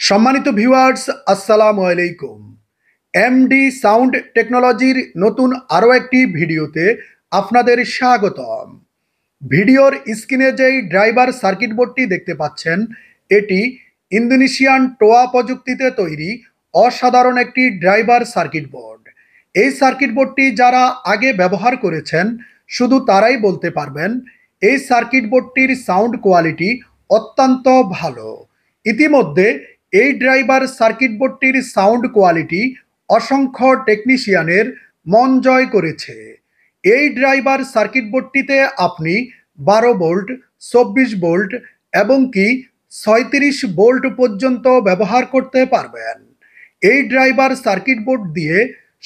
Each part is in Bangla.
সম্মানিত ভিউয়ার্স, আসসালামু আলাইকুম। এমডি সাউন্ড টেকনোলজির নতুন আরও একটি ভিডিওতে আপনাদের স্বাগতম। ভিডিওর স্ক্রিনে যেই ড্রাইভার সার্কিট বোর্ডটি দেখতে পাচ্ছেন, এটি ইন্দোনেশিয়ান টোয়া প্রযুক্তিতে তৈরি অসাধারণ একটি ড্রাইভার সার্কিট বোর্ড। এই সার্কিট বোর্ডটি যারা আগে ব্যবহার করেছেন শুধু তারাই বলতে পারবেন এই সার্কিট বোর্ডটির সাউন্ড কোয়ালিটি অত্যন্ত ভালো। ইতিমধ্যে এই ড্রাইভার সার্কিট বোর্ডটির সাউন্ড কোয়ালিটি অসংখ্য টেকনিশিয়ানের মন জয় করেছে। এই ড্রাইভার সার্কিট বোর্ডটিতে আপনি 12 ভোল্ট, 24 ভোল্ট এবং কি 36 ভোল্ট পর্যন্ত ব্যবহার করতে পারবেন। এই ড্রাইভার সার্কিট বোর্ড দিয়ে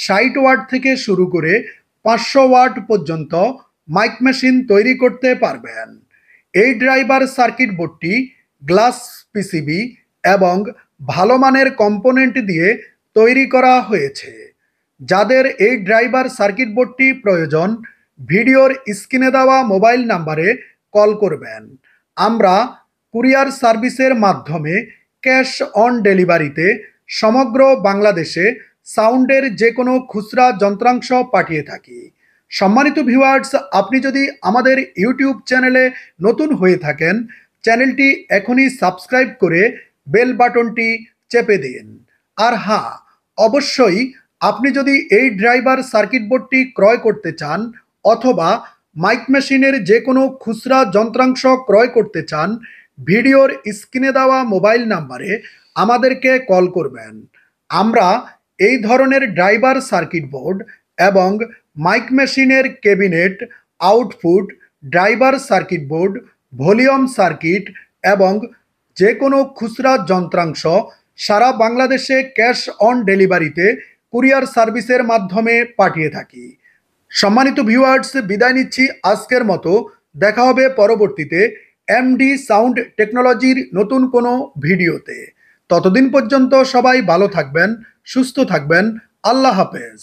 60 ওয়াট থেকে শুরু করে 500 ওয়াট পর্যন্ত মাইক মেশিন তৈরি করতে পারবেন। এই ড্রাইভার সার্কিট বোর্ডটি গ্লাস পিসিবি এবং ভালো মানের কম্পোনেন্ট দিয়ে তৈরি করা হয়েছে। যাদের এই ড্রাইভার সার্কিট বোর্ডটি প্রয়োজন, ভিডিওর স্ক্রিনে দেওয়া মোবাইল নাম্বারে কল করবেন। আমরা কুরিয়ার সার্ভিসের মাধ্যমে ক্যাশ অন ডেলিভারিতে সমগ্র বাংলাদেশে সাউন্ডের যে কোনো খুচরা যন্ত্রাংশ পাঠিয়ে থাকি। সম্মানিত ভিউয়ার্স, আপনি যদি আমাদের ইউটিউব চ্যানেলে নতুন হয়ে থাকেন, চ্যানেলটি এখনই সাবস্ক্রাইব করে বেল বাটনটি চেপে দিন। আর হ্যাঁ, অবশ্যই আপনি যদি এই ড্রাইভার সার্কিট বোর্ডটি ক্রয় করতে চান অথবা মাইক মেশিনের যে কোনো খুচরা যন্ত্রাংশ ক্রয় করতে চান, ভিডিওর স্ক্রিনে দেওয়া মোবাইল নাম্বারে আমাদেরকে কল করবেন। আমরা এই ধরনের ড্রাইভার সার্কিট বোর্ড এবং মাইক মেশিনের cabinet, output, driver circuit board, volume circuit এবং যে কোনো খুচরা যন্ত্রাংশ সারা বাংলাদেশে ক্যাশ অন ডেলিভারিতে কুরিয়ার সার্ভিসের মাধ্যমে পাঠিয়ে থাকি। সম্মানিত ভিউয়ার্স, বিদায় নিচ্ছি আজকের মতো। দেখা হবে পরবর্তীতে এমডি সাউন্ড টেকনোলজির নতুন কোনো ভিডিওতে। ততদিন পর্যন্ত সবাই ভালো থাকবেন, সুস্থ থাকবেন। আল্লাহ হাফেজ।